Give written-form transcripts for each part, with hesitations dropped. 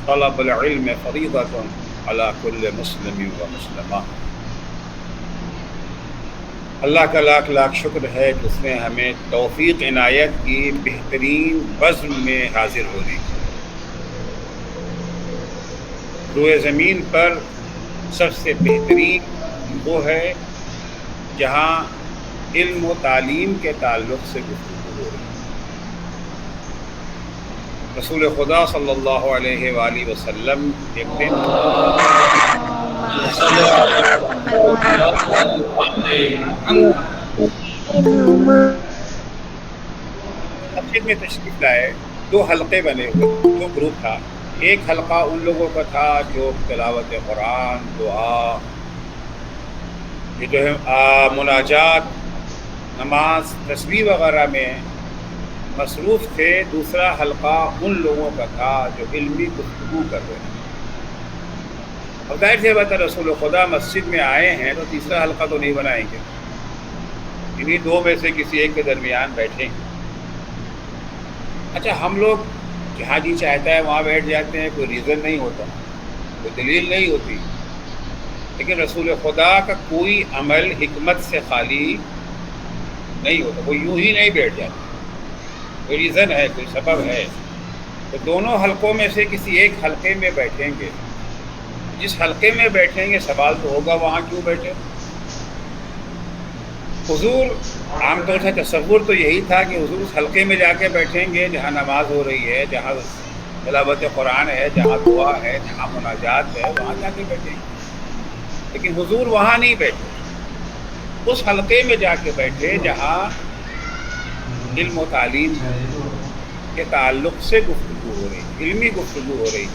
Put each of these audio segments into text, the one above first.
طلب العلم فریضۃ علی کل مسلم و مسلمہ۔ اللہ کا لاکھ لاکھ شکر ہے کہ اس نے ہمیں توفیق عنایت کی بہترین بزم میں حاضر ہونے کی۔ روئے زمین پر سب سے بہترین وہ ہے جہاں علم و تعلیم کے تعلق سے گفتگو ہو رہی ہے۔ رسول خدا صلی اللہ علیہ وآلہ وسلم ایک دن مسجد میں تشریف لائے۔ دو حلقے بنے ہوئے، دو گروپ تھا۔ ایک حلقہ ان لوگوں کا تھا جو تلاوت قرآن، دعا، یہ جو ہے مناجات، نماز، تسبیح وغیرہ میں مصروف تھے۔ دوسرا حلقہ ان لوگوں کا تھا جو علمی گفتگو کر رہے ہیں۔ اور ظاہر سی بات ہے، رسول خدا مسجد میں آئے ہیں تو تیسرا حلقہ تو نہیں بنائیں گے، انہیں دو میں سے کسی ایک کے درمیان بیٹھیں گے۔ اچھا، ہم لوگ جہاں جی چاہتا ہے وہاں بیٹھ جاتے ہیں، کوئی ریزن نہیں ہوتا، کوئی دلیل نہیں ہوتی، لیکن رسول خدا کا کوئی عمل حکمت سے خالی نہیں ہوتا، وہ یوں ہی نہیں بیٹھ جاتا، کوئی ریزن ہے، کوئی سبب ہے۔ تو دونوں حلقوں میں سے کسی ایک حلقے میں بیٹھیں گے۔ جس حلقے میں بیٹھیں گے سوال تو ہوگا وہاں کیوں بیٹھے۔ حضور عام طور سے تصور تو یہی تھا کہ حضور اس حلقے میں جا کے بیٹھیں گے جہاں نماز ہو رہی ہے، جہاں تلاوت قرآن ہے، جہاں دعا ہے، جہاں مناجات ہے، وہاں جا کے بیٹھیں گے۔ لیکن حضور وہاں نہیں بیٹھے، اس حلقے میں جا کے بیٹھے جہاں علم و تعلیم کے تعلق سے گفتگو ہو رہی، علمی گفتگو ہو رہی۔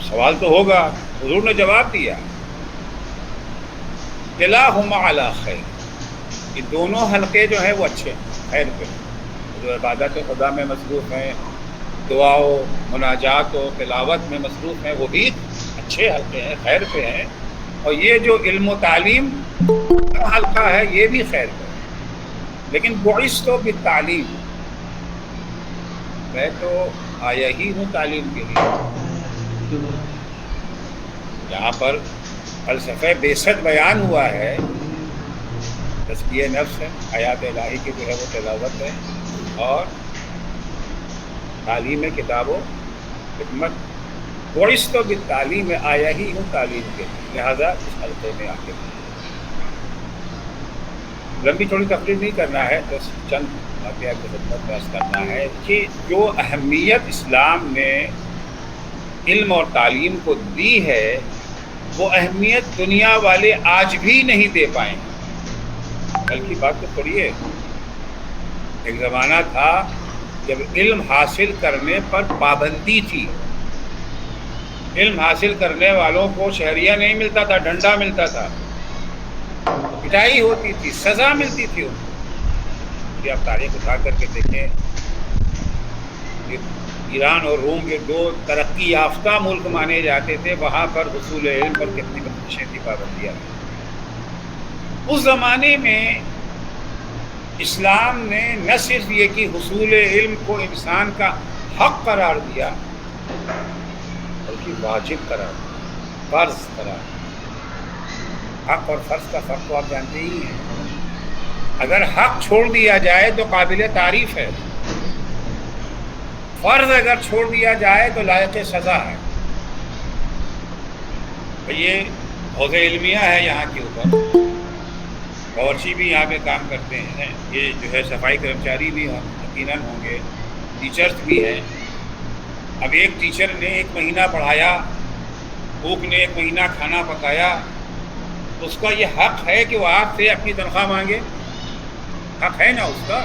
سوال تو ہوگا، حضور نے جواب دیا، کلاہما علی خیر، یہ دونوں حلقے جو ہیں وہ اچھے ہیں، خیر پہ، جو عبادت خدا میں مصروف ہیں، دعا و مناجات و تلاوت میں مصروف ہیں، وہ بھی اچھے حلقے ہیں، خیر پہ ہیں۔ اور یہ جو علم و تعلیم کا حلقہ ہے یہ بھی خیر پہ ہے۔ لیکن بعثت بالتعلیم، میں تو آیا ہی ہوں تعلیم کے لیے۔ یہاں پر فلسفہ بعثت بیان ہوا ہے، تزکیہ نفس ہے، آیات الہی کی جو ہے وہ تلاوت ہے، اور تعلیم کتاب و حکمت۔ بعثت بالتعلیم، میں آیا ہی ہوں تعلیم کے لیے، لہذا اس حلقے میں آ کے لمبی تھوڑی تقریر نہیں کرنا ہے، بس چند واقعہ کی خدمت میں عرض کرنا ہے کہ جو اہمیت اسلام نے علم اور تعلیم کو دی ہے، وہ اہمیت دنیا والے آج بھی نہیں دے پائیں۔ کل کی بات تو تھوڑی ہے، ایک زمانہ تھا جب علم حاصل کرنے پر پابندی تھی، علم حاصل کرنے والوں کو شہریہ نہیں ملتا تھا، ڈنڈا ملتا تھا، پٹائی ہوتی تھی، سزا ملتی تھی ان کو۔ کہ آپ تاریخ اٹھا کر کے دیکھیں کہ ایران اور روم کے دو ترقی یافتہ ملک مانے جاتے تھے، وہاں پر حصول علم پر کتنی بندشیں تھی، پابندیاں تھیں۔ اس زمانے میں اسلام نے نہ صرف یہ کہ حصول علم کو انسان کا حق قرار دیا، بلکہ واجب قرار دیا، فرض قرار دیا۔ حق اور فرض کا فرق تو آپ جانتے ہی ہیں۔ اگر حق چھوڑ دیا جائے تو قابل تعریف ہے، فرض اگر چھوڑ دیا جائے تو لائق سزا ہے۔ تو یہ حوض علمیہ ہے یہاں کے اوپر، باورچی بھی یہاں پہ کام کرتے ہیں، یہ جو ہے صفائی کرمچاری بھی یقیناً ہوں گے، ٹیچرز بھی ہیں۔ اب ایک ٹیچر نے 1 مہینہ پڑھایا، کوک نے 1 مہینہ کھانا پکایا، اس کا یہ حق ہے کہ وہ آپ سے اپنی تنخواہ مانگے؟ حق ہے نا اس کا۔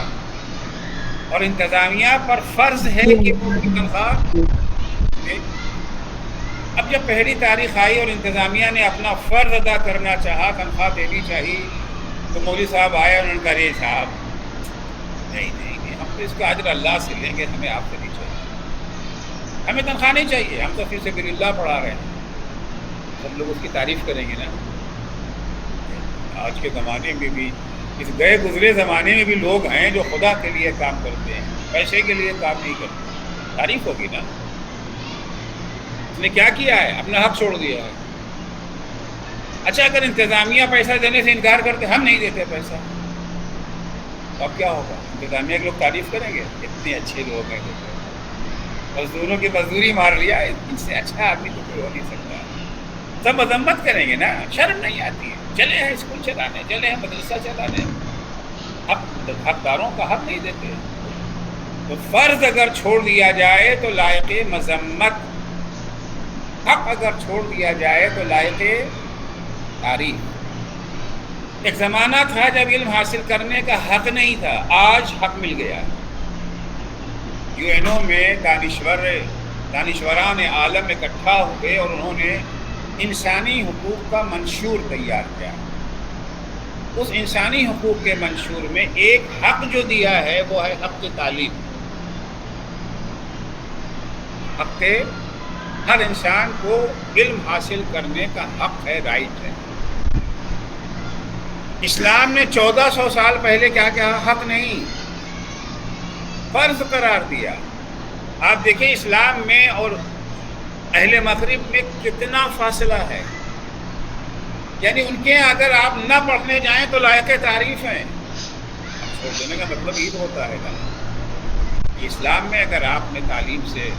اور انتظامیہ پر فرض ہے کہ وہ کی تنخواہ دے۔ اب جب پہلی تاریخ آئی اور انتظامیہ نے اپنا فرض ادا کرنا چاہا، تنخواہ دینی چاہیے، تو مولوی صاحب آئے اور انہوں نے کہا رے صاحب نہیں، ہم تو اس کا اجر اللہ سے لیں گے، ہمیں آپ سے نہیں چاہیے، ہمیں تنخواہ نہیں چاہیے، ہم تو فی سبیل اللہ پڑھا رہے ہیں۔ سب لوگ اس کی تعریف کریں گے نا۔ آج کے زمانے میں بھی، اس گئے گزرے زمانے میں بھی لوگ ہیں جو خدا کے لیے کام کرتے ہیں، پیسے کے لیے کام نہیں کرتے، تعریف ہوگی نا۔ اس نے کیا کیا ہے؟ اپنا حق چھوڑ دیا ہے۔ اچھا اگر انتظامیہ پیسہ دینے سے انکار کرتے، ہم نہیں دیتے پیسہ، تو اب کیا ہوگا؟ انتظامیہ کے لوگ تعریف کریں گے اتنے اچھے لوگ ہیں، مزدوروں کی مزدوری مار لیا، ان سے اچھا آدمی تو کوئی ہو نہیں سکتا۔ سب مذمت کریں گے نا، شرم نہیں آتی ہے؟ چلے ہیں اسکول چلانے، چلے ہیں مدرسہ چلانے، حقداروں کا حق نہیں دیتے۔ تو فرض اگر چھوڑ دیا جائے تو لائق مذمت، حق اگر چھوڑ دیا جائے تو لائق تعریف۔ ایک زمانہ تھا جب علم حاصل کرنے کا حق نہیں تھا، آج حق مل گیا۔ یونو میں دانشوران عالم اکٹھا ہوئے اور انہوں نے انسانی حقوق کا منشور تیار کیا۔ اس انسانی حقوق کے منشور میں ایک حق جو دیا ہے وہ ہے حق تعلیم۔ حق ہر انسان کو علم حاصل کرنے کا حق ہے، رائٹ ہے۔ اسلام نے 1400 سال پہلے کیا کہا؟ حق نہیں، فرض قرار دیا۔ آپ دیکھیں اسلام میں اور اہل مغرب میں کتنا فاصلہ ہے، یعنی ان کے اگر آپ نہ پڑھنے جائیں تو لائق تعریف ہیں۔ چھوڑ دینے کا مطلب یہ ہوتا ہے نا، اسلام میں اگر آپ نے تعلیم سے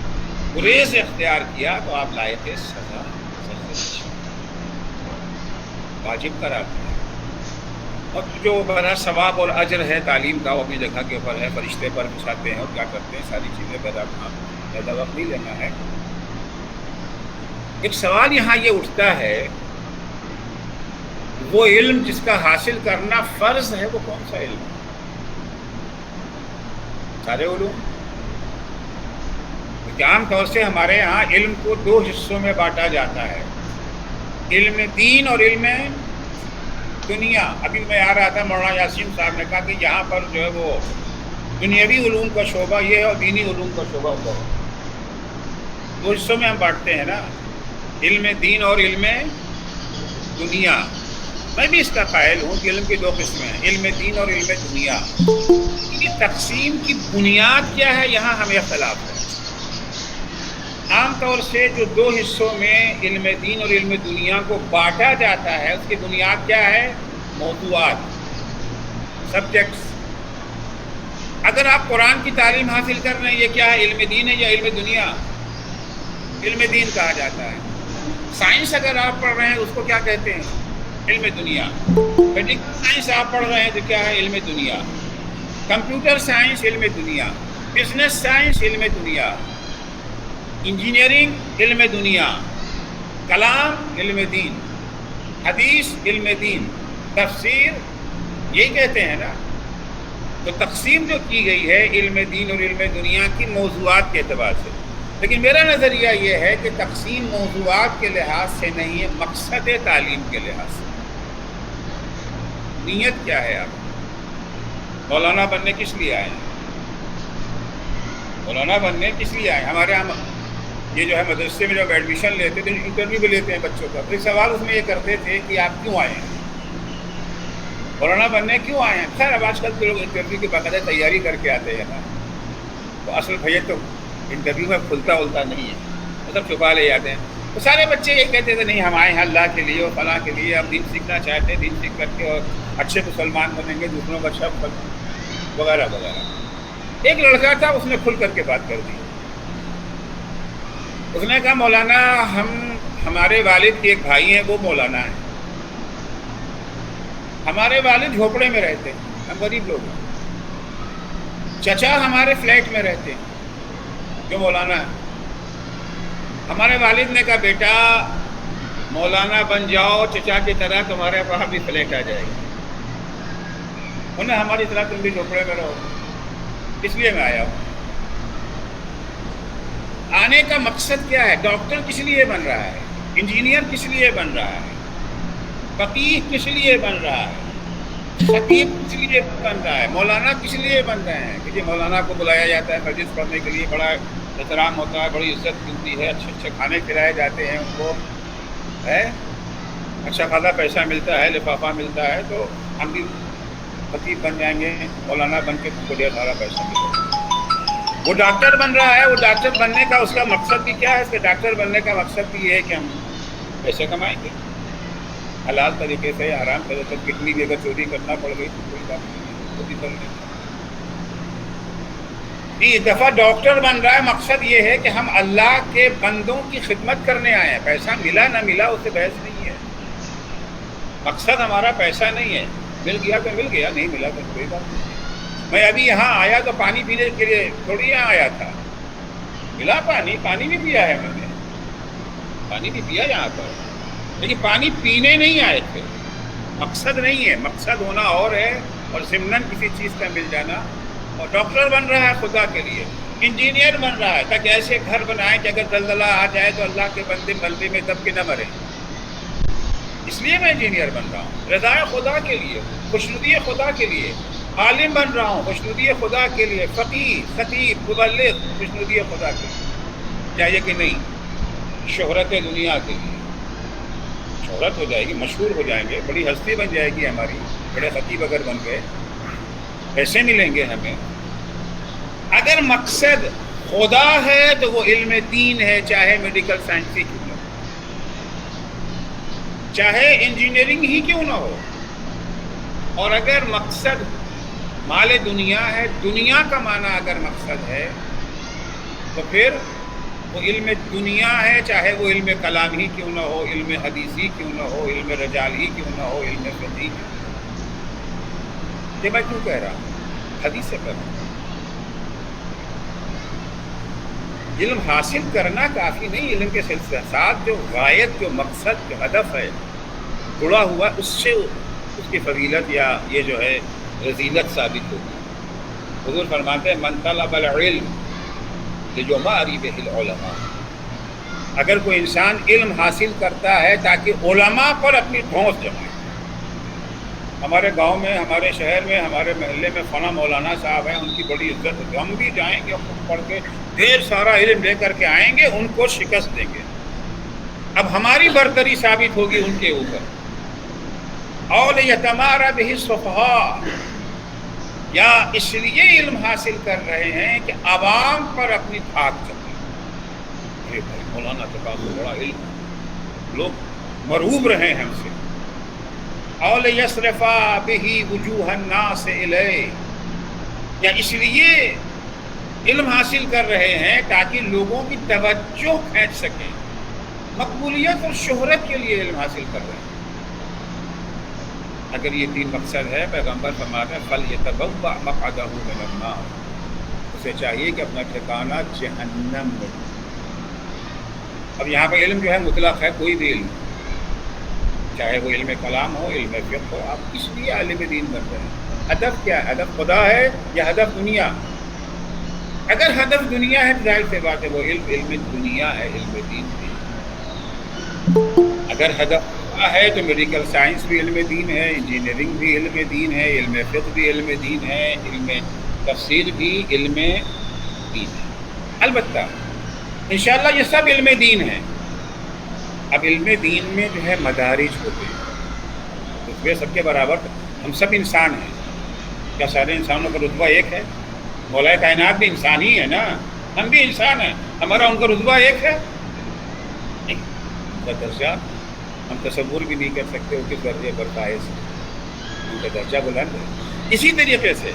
گریز اختیار کیا تو آپ لائق سزا واجب قرار دیا۔ اور جو بڑا ثواب اور اجر ہے تعلیم کا وہ اپنی جگہ کے اوپر ہے، فرشتے پر بچھاتے ہیں اور کیا کرتے ہیں، ساری چیزیں زیادہ وقت نہیں لینا ہے۔ ایک سوال یہاں یہ اٹھتا ہے، وہ علم جس کا حاصل کرنا فرض ہے وہ کون سا علم ہے؟ سارے علوم؟ عام طور سے ہمارے ہاں علم کو 2 حصوں میں بانٹا جاتا ہے، علم دین اور علم دنیا۔ ابھی میں آ رہا تھا، مولانا یاسین صاحب نے کہا کہ یہاں پر جو ہے وہ دنیاوی علوم کا شعبہ یہ ہے اور دینی علوم کا شعبہ وہ ہے۔ 2 حصوں میں ہم بانٹتے ہیں نا، علم دین اور علم دنیا۔ میں بھی اس کا قائل ہوں کہ علم کی 2 قسمیں ہیں، علم دین اور علم دنیا۔ یہ تقسیم کی بنیاد کیا ہے، یہاں ہمیں اختلاف ہے۔ عام طور سے جو 2 حصوں میں علم دین اور علم دنیا کو بانٹا جاتا ہے اس کی بنیاد کیا ہے؟ موضوعات، سبجیکٹس۔ اگر آپ قرآن کی تعلیم حاصل کر رہے ہیں، یہ کیا ہے؟ علم دین ہے یا علم دنیا؟ علم دین کہا جاتا ہے۔ سائنس اگر آپ پڑھ رہے ہیں اس کو کیا کہتے ہیں؟ علم دنیا۔ میڈیکل سائنس آپ پڑھ رہے ہیں تو کیا ہے؟ علم دنیا۔ کمپیوٹر سائنس علم دنیا، بزنس سائنس علم دنیا، انجینئرنگ علم دنیا، کلام علم دین، حدیث علم دین، تفسیر، یہی کہتے ہیں نا۔ تو تقسیم جو کی گئی ہے علم دین اور علم دنیا کی موضوعات کے اعتبار سے، لیکن میرا نظریہ یہ ہے کہ تقسیم موضوعات کے لحاظ سے نہیں ہے، مقصد تعلیم کے لحاظ سے۔ نیت کیا ہے؟ آپ مولانا بننے کس لیے آئے ہیں؟ مولانا بننے کس لیے آئے ہیں؟ ہمارے یہاں یہ جو ہے مدرسے میں جب ایڈمیشن لیتے تھے، انٹرویو بھی لیتے ہیں بچوں کا، تو ایک سوال اس میں یہ کرتے تھے کہ آپ کیوں آئے ہیں، مولانا بننے کیوں آئے ہیں؟ خیر اب آج کل کے لوگ انٹرویو کی باقاعدہ تیاری کر کے آتے ہیں نا، تو اصل بھیا تو انٹرویو میں کھلتا نہیں ہے، مطلب چھپا لے جاتے ہیں۔ تو سارے بچے یہ کہتے تھے نہیں ہم آئے ہیں اللہ کے لیے اور فلاں کے لیے، ہم دین سیکھنا چاہتے ہیں، دین سیکھ کر کے اور اچھے مسلمان بنیں گے، دوسروں کا شب وغیرہ وغیرہ۔ ایک لڑکا تھا، اس نے کھل کر کے بات کر دی۔ اس نے کہا مولانا ہمارے والد کے ایک بھائی ہیں وہ مولانا ہیں، ہمارے والد جھوپڑے میں رہتے ہیں، ہم غریب لوگ ہیں، چچا ہمارے فلیٹ میں رہتے ہیں جو مولانا ہے۔ ہمارے والد نے کہا بیٹا مولانا بن جاؤ چچا کی طرح، تمہارے وہاں بھی فلیٹ آ جائے گا، انہیں ہماری طرح تم بھی جھوپڑے میں رہو۔ اس لیے میں آیا ہوں۔ آنے کا مقصد کیا ہے؟ ڈاکٹر کس لیے بن رہا ہے؟ انجینئر کس لیے بن رہا ہے؟ فقیہ کس لیے بن رہا ہے؟ خطیب کس لیے بن رہا ہے؟ مولانا کس لیے بن رہے ہیں؟ کہ جی مولانا کو بلایا جاتا ہے حدیث پڑھنے کے لیے، بڑا احترام ہوتا ہے، بڑی عزت ملتی ہے، اچھے اچھے کھانے کھلائے جاتے ہیں ان کو، ہے اچھا خاصا پیسہ ملتا ہے، لفافہ ملتا ہے، تو ہم بھی خطیب بن جائیں گے، مولانا بن کے تم کو ڈھیر سارا پیسہ ملے گا۔ وہ ڈاکٹر بن رہا ہے، وہ ڈاکٹر بننے کا اس کا مقصد بھی کیا ہے؟ اس کے ڈاکٹر بننے کا مقصد بھی یہ ہے کہ ہم پیسے کمائیں گے حلال طریقے سے، حرام طریقے سے، کتنی بھی اگر چوری کرنا پڑ گئی تو کوئی بات نہیں، وہ بھی کر لیں گے۔ اس دفعہ ڈاکٹر بن رہا ہے، مقصد یہ ہے کہ ہم اللہ کے بندوں کی خدمت کرنے آئے ہیں۔ پیسہ ملا نہ ملا اس سے بحث نہیں ہے، مقصد ہمارا پیسہ نہیں ہے، مل گیا تو مل گیا، نہیں ملا تو کوئی بات نہیں۔ میں ابھی یہاں آیا تو پانی پینے کے لیے تھوڑی یہاں آیا تھا، ملا پانی بھی پیا ہے، میں نے پانی بھی پیا یہاں پر، لیکن پانی پینے نہیں آئے تھے، مقصد نہیں ہے، مقصد ہونا اور ہے، اور ضمناً کسی چیز کا مل جانا۔ اور ڈاکٹر بن رہا ہے خدا کے لیے، انجینئر بن رہا ہے تاکہ ایسے گھر بنائیں کہ اگر زلزلہ آ جائے تو اللہ کے بندے ملبے میں دب کے نہ مرے، اس لیے میں انجینئر بن رہا ہوں، رضا خدا کے لیے، خوشنودی خدا کے لیے۔ عالم بن رہا ہوں خوشنودی خدا کے لیے، فقیہ، خطیب، مبلغ، خوشنودی خدا کے لیے۔ چاہیے کہ نہیں، شہرت دنیا کے لیے، شہرت ہو جائے گی، مشہور ہو جائیں گے، بڑی ہستی بن جائے گی ہماری، بڑے خطیب اگر بن گئے، پیسے ملیں گے ہمیں۔ اگر مقصد خدا ہے تو وہ علم دین ہے، چاہے میڈیکل سائنس ہی کیوں نہ ہو، چاہے انجینئرنگ ہی کیوں نہ ہو۔ اور اگر مقصد مال دنیا ہے، دنیا کا معنی اگر مقصد ہے تو پھر وہ علم دنیا ہے، چاہے وہ علم کلام ہی کیوں نہ ہو، علم حدیث ہی کیوں نہ ہو، علم رجال ہی کیوں نہ ہو، علم فقہ ہی کیوں نہ ہو۔ یہ میں کیوں کہہ رہا ہوں؟ حدیث سے کہہ رہا ہوں۔ علم حاصل کرنا کافی نہیں، علم کے سلسلے ساتھ جو غایت، جو مقصد، جو ہدف ہے جڑا ہوا، اس سے اس کی فضیلت یا یہ جو ہے رذیلت ثابت ہوگی۔ حضور فرماتے ہیں من طلب العلم لجماعت به العلماء، اگر کوئی انسان علم حاصل کرتا ہے تاکہ علماء پر اپنی ٹھونس جمائے۔ ہمارے گاؤں میں، ہمارے شہر میں، ہمارے محلے میں فلاں مولانا صاحب ہیں، ان کی بڑی عزت ہے، ہم بھی جائیں گے، خود پڑھ کے ڈھیر سارا علم لے کر کے آئیں گے، ان کو شکست دیں گے۔ اب ہماری برتری ثابت ہوگی ان کے اوپر۔ اور یتمارا بہ السفہاء، یا اس لیے علم حاصل کر رہے ہیں کہ عوام پر اپنی دھاک چلے۔ ارے بھائی مولانا کے پاس تو بڑا علم ہے، لوگ مرعوب رہے ہیں ہم سے۔ اور یصرفا بہ وجوہ الناس الیہ، یا اس لیے علم حاصل کر رہے ہیں تاکہ لوگوں کی توجہ کھینچ سکیں، مقبولیت اور شہرت کے لیے علم حاصل کر رہے ہیں۔ اگر یہ تین مقصد ہے، پیغمبر فرماتے ہیں فَلْيَتَبَوَّأْ مَقْعَدَهُ مِنَ النَّارِ، اسے چاہیے کہ اپنا ٹھکانہ جہنم میں۔ اب یہاں پہ علم جو ہے مطلق ہے، کوئی بھی علم، چاہے وہ علم کلام ہو، علم فقہ ہو، آپ اس لیے عالم دین بن رہے ہیں۔ ہدف کیا ہے؟ ہدف خدا ہے یا ہدف دنیا؟ اگر ہدف دنیا ہے تو ظاہر سی بات ہے وہ علم دنیا ہے، علم دین نہیں۔ اگر ہدف خدا ہے تو میڈیکل سائنس بھی علم دین ہے، انجینئرنگ بھی علم دین ہے، علم فقہ بھی علم دین ہے، علم تفسیر بھی علم دین ہے۔ البتہ انشاءاللہ یہ سب علم دین ہے۔ اب علم دین میں جو ہے مدارج ہوتے ہیں، رتبے سب کے برابر، ہم سب انسان ہیں، کیا سارے انسانوں کا رتبہ ایک ہے؟ مولا کائنات بھی انسان ہی ہے نا، ہم بھی انسان ہیں، ہمارا ان کا رتبہ ایک ہے؟ نہیں، ان کا درجہ ہم تصور بھی نہیں کر سکتے وہ کس درجے پر فائز ہے، ان کا درجہ بلند ہے۔ اسی طریقے سے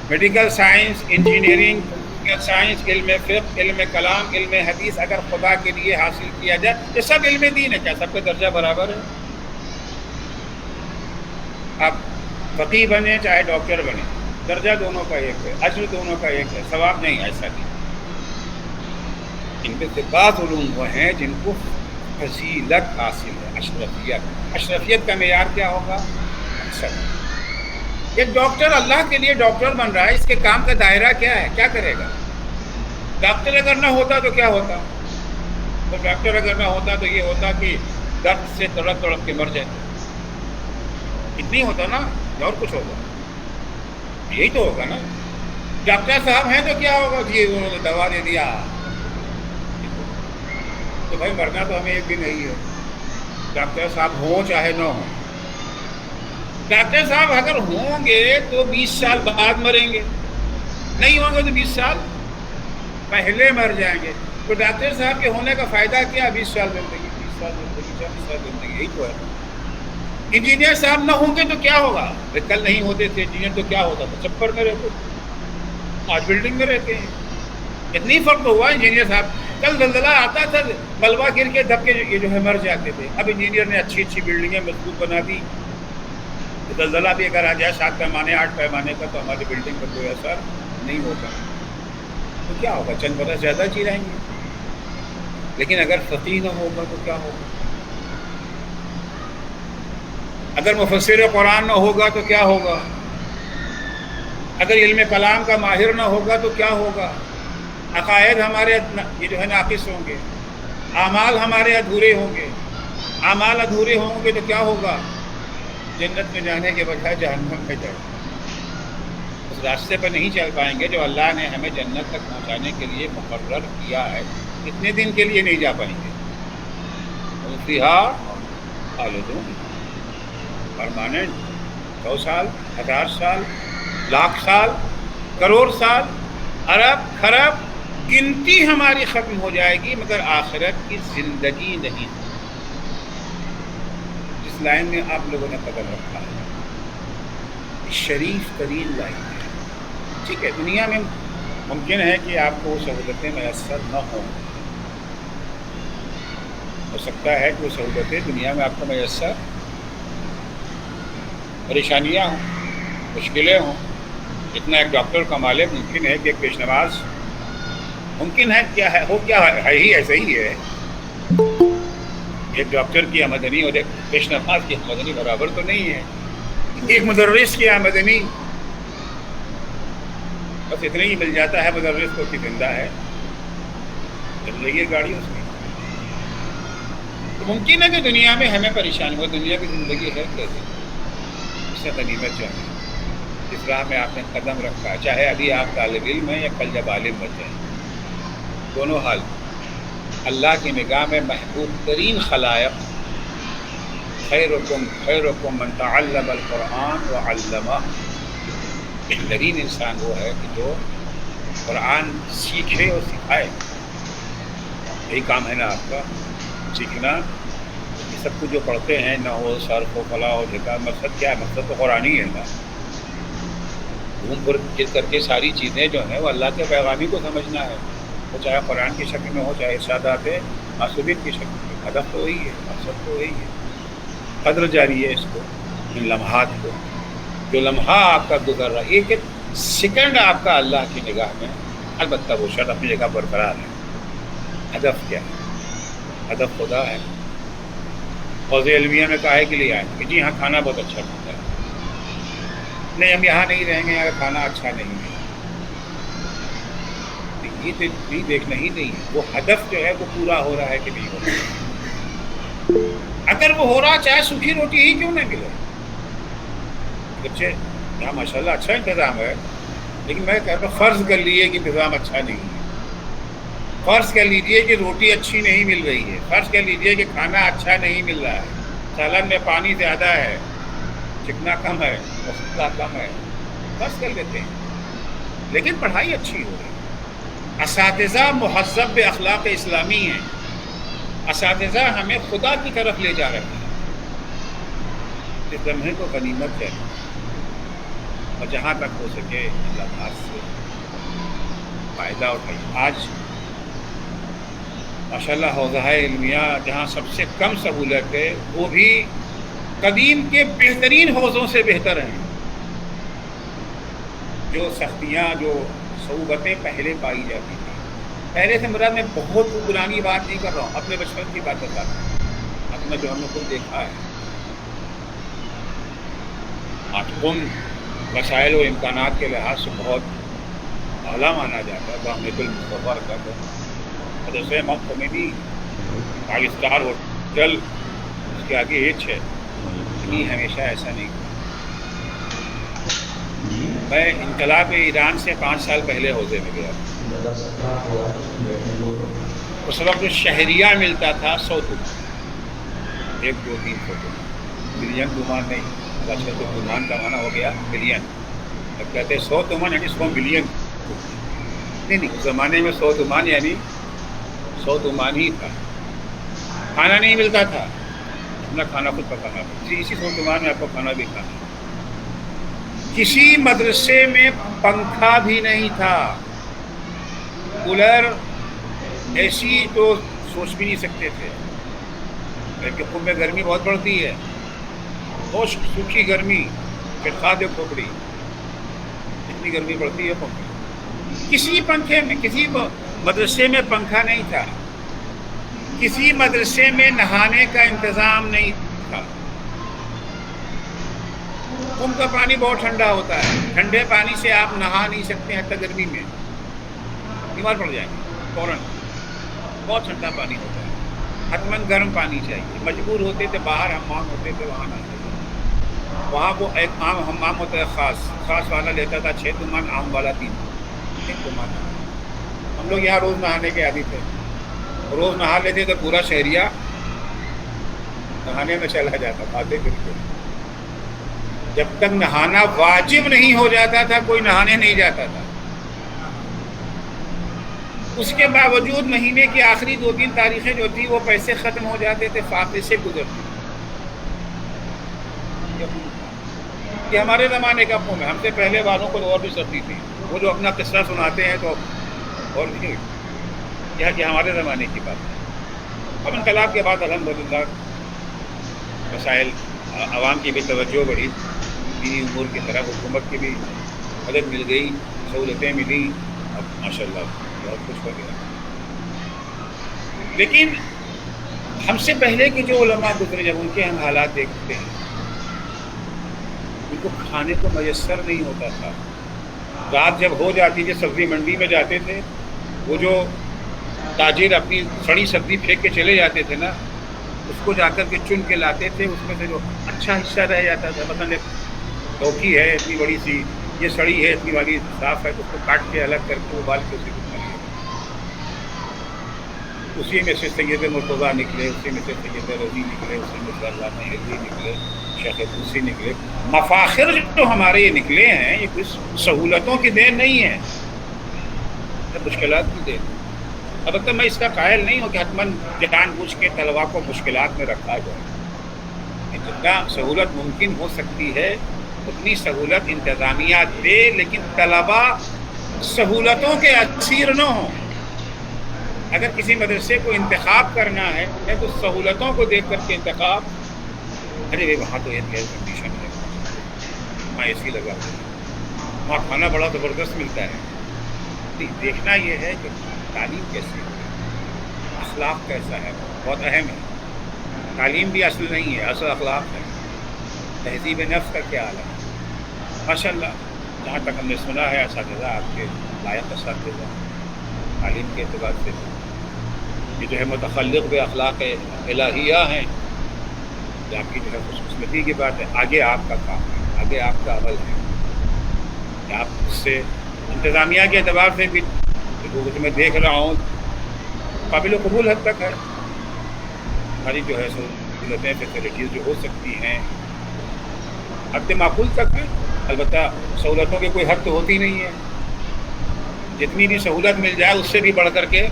میڈیکل سائنس، انجینئرنگ سائنس، علم فقہ، علم کلام، علم حدیث اگر خدا کے لیے حاصل کیا جائے یہ سب علم دین ہے۔ کیا سب کا درجہ برابر ہے؟ آپ فقیہ بنے چاہے ڈاکٹر بنے، درجہ دونوں کا ایک ہے، اجر دونوں کا ایک ہے، ثواب نہیں، ایسا نہیں۔ ان میں سے بعض علوم وہ ہیں جن کو فضیلت حاصل ہے، اشرفیت۔ اشرفیت کا معیار کیا ہوگا؟ اکثر ایک ڈاکٹر اللہ کے لیے ڈاکٹر بن رہا ہے، اس کے کام کا دائرہ کیا ہے؟ کیا کرے گا؟ ڈاکٹر اگر نہ ہوتا تو کیا ہوتا؟ تو ڈاکٹر اگر نہ ہوتا تو یہ ہوتا کہ درد سے تڑپ تڑپ کے مر جاتے، اتنی ہوتا نا، اور کچھ ہوگا؟ یہی تو ہوگا نا۔ ڈاکٹر صاحب ہیں تو کیا ہوگا؟ جی انہوں نے دوا دے دیا، تو بھائی مرنا تو ہمیں ایک بھی نہیں ہے، ڈاکٹر صاحب ہوں چاہے نہ ہوں۔ ڈاکٹر صاحب اگر ہوں گے تو 20 سال بعد مریں گے، نہیں ہوں گے تو 20 سال پہلے مر جائیں گے. تو ڈاکٹر صاحب کے ہونے کا فائدہ کیا؟ 20 سال زندگی، 30 سال زندگی، 40 سال زندگی، یہی تو ہے. انجینئر صاحب نہ ہوں گے تو کیا ہوگا؟ کل نہیں ہوتے تھے انجینئر تو کیا ہوتا تھا؟ چھپر میں رہتے تھے، آج بلڈنگ میں رہتے ہیں. اتنی فرق تو ہوا انجینئر صاحب. کل زلزلہ آتا تھا، ملبہ گر کے دب کے یہ جو ہے مر جاتے تھے. اب انجینئر نے اچھی اچھی بلڈنگیں مضبوط بنا دی. زلزلہ بھی اگر آ جائے 7 پیمانے 8 پیمانے کا تو ہماری بلڈنگ پر کوئی اثر نہیں ہوگا. تو کیا ہوگا؟ چند برس زیادہ جی رہیں گے. لیکن اگر فقیہ نہ ہوگا تو کیا ہوگا؟ اگر مفسر قرآن نہ ہوگا تو کیا ہوگا؟ اگر علم کلام کا ماہر نہ ہوگا تو کیا ہوگا؟ عقائد ہمارے یہ جو ہے ناقص ہوں گے، اعمال ہمارے ادھورے ہوں گے. اعمال ادھورے ہوں گے تو کیا ہوگا؟ جنت میں جانے کے بجائے جہنم میں جائیں گے. اس راستے پر نہیں چل پائیں گے جو اللہ نے ہمیں جنت تک پہنچانے کے لیے مقرر کیا ہے. کتنے دن کے لیے نہیں جا پائیں گے؟ فیہا خالدون، پرماننٹ. 100 سال، 1000 سال، لاکھ سال، کروڑ سال، ارب خرب، گنتی ہماری ختم ہو جائے گی مگر آخرت کی زندگی نہیں. جس لائن میں آپ لوگوں نے قدم رکھا ہے شریف ترین لائن ہے. ٹھیک ہے، دنیا میں ممکن ہے کہ آپ کو وہ سہولتیں میسر نہ ہوں. ہو سکتا ہے کہ وہ سہولتیں دنیا میں آپ کو میسر، پریشانیاں ہوں، مشکلیں ہوں. اتنا ایک ڈاکٹر کا مالک ممکن ہے کہ ایک پیش نماز ممکن ہے، کیا ہے، وہ کیا ہے ہی ایسا ہی ہے. ایک ڈاکٹر کی آمدنی اور ایک پیش نماز کی آمدنی برابر تو نہیں ہے. ایک مدرس کی آمدنی بس اتنا ہی مل جاتا ہے مدرس کو کہ زندہ ہے، چل رہی ہے گاڑی اس کی. تو ممکن ہے کہ دنیا میں ہمیں پریشانی ہو. دنیا کی زندگی ہے کیسے؟ اس سے غنیمت چاہیے. جس راہ میں آپ نے قدم رکھا، چاہے ابھی آپ طالب علم ہیں یا کل جب عالم بن جائیں، دونوں حال اللہ کی نگاہ میں محبوب ترین خلائق. خیرکم من تعلم القرآن وعلمہ. بہترین انسان وہ ہے کہ جو قرآن سیکھے اور سکھائے. یہی کام ہے نا آپ کا، سیکھنا. یہ سب کچھ جو پڑھتے ہیں نہ ہو صرف و فلاح و ذکر، مقصد کیا ہے؟ مقصد تو قرآن ہی ہے نا. گھوم پھر کر کے ساری چیزیں جو ہیں وہ اللہ کے پیغامی کو سمجھنا ہے. وہ چاہے قرآن کی شکل میں ہو، چاہے ارشادات معصومین کی شکل میں. ہدف تو وہی ہے، مقصد تو وہی ہے. قدر جاری ہے اس کو، ان لمحات کو. جو لمحہ آپ کا گزر رہا ہے، ایک ایک سیکنڈ آپ کا اللہ کی نگاہ میں، البتہ وہ شرط اپنی جگہ برقرار ہے. ہدف کیا ہے؟ ہدف خدا ہے. حوض علمیہ میں کاہے کے لیے آئے کہ جی ہاں کھانا بہت اچھا ملتا ہے. نہیں، ہم یہاں نہیں رہیں گے اگر کھانا اچھا نہیں ہے. یہ تو نہیں دیکھنا ہی نہیں ہے، وہ ہدف جو ہے وہ پورا ہو رہا ہے کہ نہیں ہو رہا ہے. اگر وہ ہو رہا، چاہے سوکھی روٹی ہی کیوں نہ ملے. بچے یہاں ماشاء اللہ اچھا انتظام ہے، لیکن میں کہتا ہوں فرض کر لیجیے کہ انتظام اچھا نہیں ہے. فرض کر لیجیے کہ روٹی اچھی نہیں مل رہی ہے. فرض کر لیجیے کہ کھانا اچھا نہیں مل رہا ہے. سالن میں پانی زیادہ ہے، چکنا کم ہے، مسالہ کم ہے. فرض کر لیتے ہیں، لیکن پڑھائی اچھی ہو رہی ہے. اساتذہ مہذب اخلاق اسلامی ہیں. اساتذہ ہمیں خدا کی طرف لے جا رہے ہیں. اس لمحے کو غنیمت ہے اور جہاں تک ہو سکے اللہ پاک سے فائدہ اٹھائیے. آج ماشاءاللہ حوضہ علمیہ جہاں سب سے کم سہولت ہے، وہ بھی قدیم کے بہترین حوضوں سے بہتر ہیں. جو سختیاں، جو صعوبتیں پہلے پائی جاتی تھیں، پہلے سے مراد میں بہت پرانی بات نہیں کر رہا ہوں، اپنے بچپن کی بات بتا رہا ہوں، اپنا جو ہم نے خود دیکھا ہے. آج کم وسائل و امکانات کے لحاظ سے بہت اعلیٰ مانا جاتا ہے. بحمد المصطفیٰ کا حضرت امام خمینی 5 اسٹار ہوٹل، اس کے آگے ایچ ہے. نہیں، ہمیشہ ایسا نہیں. میں انقلاب ایران سے 5 سال پہلے حوضے میں گیا. اس وقت شہریہ ملتا تھا 100 تومان، 1 2 3 تومان، ملین تومان نہیں. اچھا تو تومان کا معنی ہو گیا ملین. جب کہتے 100 تومان یعنی 100 ملین. نہیں اس زمانے میں 100 تومان یعنی 100 تومان ہی تھا، کھانا نہیں ملتا تھا، اپنا کھانا خود پکانا تھا، اسی 100 تومان میں آپ کو کھانا بھی کھانا ہے۔ کسی مدرسے میں پنکھا بھی نہیں تھا، کولر اے سی تو سوچ بھی نہیں سکتے تھے، کیونکہ خود میں گرمی بہت پڑتی ہے، بہت سوکھی گرمی، چٹخا دے کھوپڑی، اتنی گرمی پڑتی ہے پنکھے، کسی پنکھے میں کسی مدرسے میں پنکھا نہیں تھا، کسی مدرسے میں نہانے کا انتظام نہیں تھا، کنویں کا پانی بہت ٹھنڈا ہوتا ہے، ٹھنڈے پانی سے آپ نہا نہیں سکتے، حتیٰ گرمی میں بیمار پڑ جائیں گے فوراً، بہت ٹھنڈا پانی ہوتا ہے، حتماً گرم پانی چاہیے، مجبور ہوتے تھے باہر حمام ہوتے تھے وہاں نہاتے تھے، وہاں وہ ایک عام حمام ہوتا ہے، خاص والا لیتا تھا 6 تومان، عام والا 3 تومان، ہم لوگ یہاں روز نہانے کے عادی تھے، روز نہا لیتے تو پورا شہریہ نہانے میں چلا جاتا، باتیں پھر کے، جب تک نہانا واجب نہیں ہو جاتا تھا کوئی نہانے نہیں جاتا تھا، اس کے باوجود مہینے کی آخری 2-3 تاریخیں جو تھی وہ پیسے ختم ہو جاتے تھے، فاقے سے گزرتی، یہ ہمارے زمانے کا فون ہے، ہم سے پہلے والوں کو اور بھی سختی تھی، وہ جو اپنا قصہ سناتے ہیں تو اور بھی یہ ہمارے زمانے کی بات ہے۔ اب انقلاب کے بعد الحمدللہ مسائل، عوام کی بھی توجہ بڑھی، دینی امور کی طرف حکومت کی بھی مدد مل گئی، سہولتیں ملی، اب ماشاءاللہ بہت کچھ ہو گیا، لیکن ہم سے پہلے کے جو علماء گزرے جب ان کے ہم حالات دیکھتے ہیں، ان کو کھانے کو میسر نہیں ہوتا تھا، رات جب ہو جاتی تھی سبزی منڈی میں جاتے تھے، وہ جو تاجر اپنی سڑی سبزی پھینک کے چلے جاتے تھے نا، اس کو جا کر کے چن کے لاتے تھے، اس میں سے جو اچھا حصہ رہ جاتا تھا، مثلا لوکی ہے اتنی بڑی سی، یہ سڑی ہے اتنی بڑی صاف ہے، تو اس کو کاٹ کے الگ کر کے ابال کے اسی کو کھا لیا، اسی میں سے سید مرتضیٰ نکلے، اسی میں سے سید رضی نکلے، اسی میں سے علامہ حجوی نکلے، شیخ طوسی نکلے، مفاخر جو ہمارے یہ نکلے ہیں یہ کچھ سہولتوں کی دین نہیں ہے، مشکلات کی دین ہے۔ البتہ میں اس کا قائل نہیں ہوں کہ حتماً جان بوجھ کے طلبا کو مشکلات میں رکھا جائے، جتنا سہولت ممکن ہو سکتی ہے اتنی سہولت انتظامیہ دے، لیکن طلبا سہولتوں کے اسیر نہ ہوں۔ اگر کسی مدرسے کو انتخاب کرنا ہے تو سہولتوں کو دیکھ کر کے انتخاب، ارے وہاں تو ایئر کنڈیشن ہے، وہاں اے سی لگا ہوا ہے، وہاں کھانا بڑا زبردست ملتا ہے، دیکھنا یہ ہے کہ تعلیم کیسی ہے، اخلاق کیسا ہے، بہت اہم ہے، تعلیم بھی اصل نہیں ہے، اصل اخلاق ہے، تہذیب نفس کا کیا حال ہے، ماشاءاللہ جہاں تک ہم نے سنا ہے اساتذہ آپ کے لائق اساتذہ تعلیم کے اعتبار سے یہ جو ہے متخلق بے اخلاق الہیہ ہیں، یہ آپ کی جو ہے خوش قسمتی کی بات ہے، آگے آپ کا کام ہے، آگے آپ کا عمل ہے کہ آپ اس سے انتظامیہ کے اعتبار سے بھی جو میں دیکھ رہا ہوں قابل قبول حد تک ہے، ہماری جو ہے سہولتیں فیسلٹیز جو ہو سکتی ہیں حد معقول تک ہے، البتہ سہولتوں کی کوئی حد تو ہوتی نہیں ہے، جتنی بھی سہولت مل جائے اس سے بھی بڑھ کر کے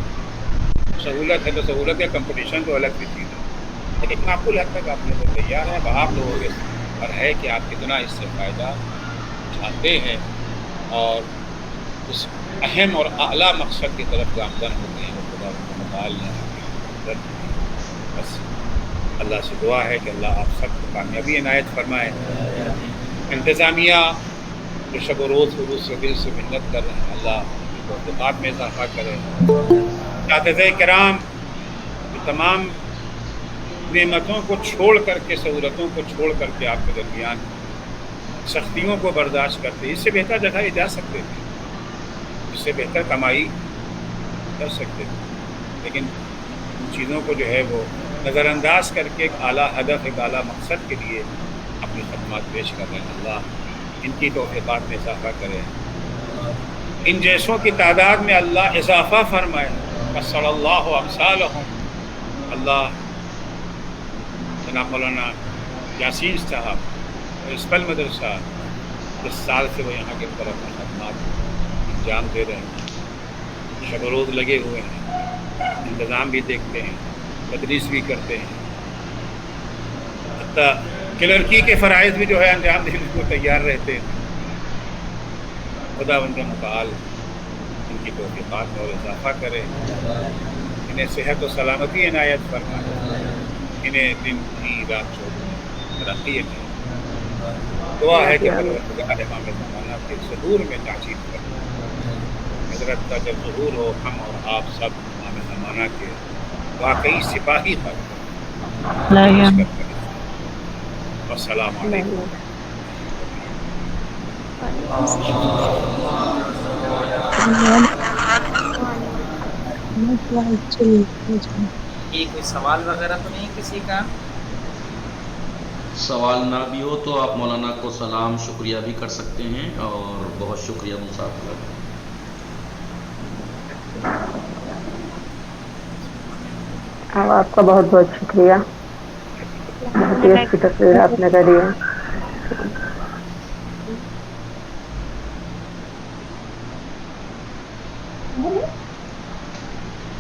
سہولت ہے، تو سہولت یا کمپٹیشن تو الگ سی چیز ہے، لیکن معقول حد تک آپ لوگ تیار ہیں، آپ لوگوں کے پر ہے کہ آپ کتنا اس سے فائدہ اٹھاتے ہیں اور اس اہم اور اعلیٰ مقصد کی طرف گامزن ہوتے ہیں، خدا متعال نے بس اللہ سے دعا ہے کہ اللہ آپ سب کو کامیابی عنایت فرمائے، انتظامیہ جو شب و روز حروف سے دل سے محنت کر رہے ہیں اللہ ان کو اعتماد میں اضافہ کرے، اساتذہ کرام جو تمام نعمتوں کو چھوڑ کر کے، سہولتوں کو چھوڑ کر کے آپ کے درمیان سختیوں کو برداشت کرتے، اس سے بہتر جگہ یہ جا سکتے تھے، اس سے بہتر کمائی کر سکتے تھے، لیکن ان چیزوں کو جو ہے وہ نظر انداز کر کے ایک اعلیٰ ہدف، ایک اعلیٰ مقصد کے لیے اپنی خدمات پیش کر رہے ہیں، اللہ ان کی توفیقات میں اضافہ کرے، ان جیسوں کی تعداد میں اللہ اضافہ فرمائے، وصلی اللہ امثالہم، اللہ جناب مولانا یاسین صاحب پرنسپل مدرسہ، اس سال سے وہ یہاں کے طرف خدمات انجام دے رہے ہیں، شب و روز لگے ہوئے ہیں، انتظام بھی دیکھتے ہیں، تدریس بھی کرتے ہیں، حتیٰ کلرکی کے فرائض بھی جو ہے انجام دینے کو تیار رہتے ہیں۔ خدا ان متعال ان کی توفیقات میں اور اضافہ کرے، انہیں صحت و سلامتی عنایت فرمائے، انہیں دن کی رات چوبیس ترقی عطا۔ دعا ہے کہ پروردگار امام زمانہ کے ظہور میں تاجیل کرے۔ حضرت کا جب ظہور ہو، ہم اور آپ سب امام زمانہ کے واقعی سپاہی بن کر۔ السلام علیکم۔ یہ کوئی سوال وغیرہ تو نہیں کسی کا؟ سوال نہ بھی ہو تو آپ مولانا کو سلام شکریہ بھی کر سکتے ہیں، اور بہت شکریہ مصعب۔ آپ کا بہت بہت شکریہ، بہت ہی اچھی تصویر آپ نے کری ہے۔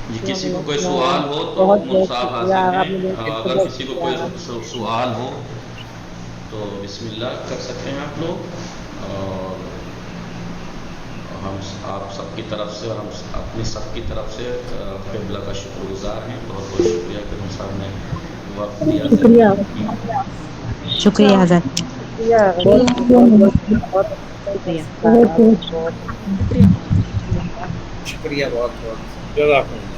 جی کسی کو کوئی سوال ہو تو مصعب حاضر ہیں، اگر کسی کو کوئی سوال ہو تو بسم اللہ کر سکتے ہیں آپ لوگ، اور ہم آپ سب کی طرف سے اور ہم اپنی سب کی طرف سے قبلہ کا شکر گزار ہیں۔ بہت بہت شکریہ کہ ہم صاحب نے وقت دیا۔ شکریہ حضرت، شکریہ بہت بہت، جزاک اللہ۔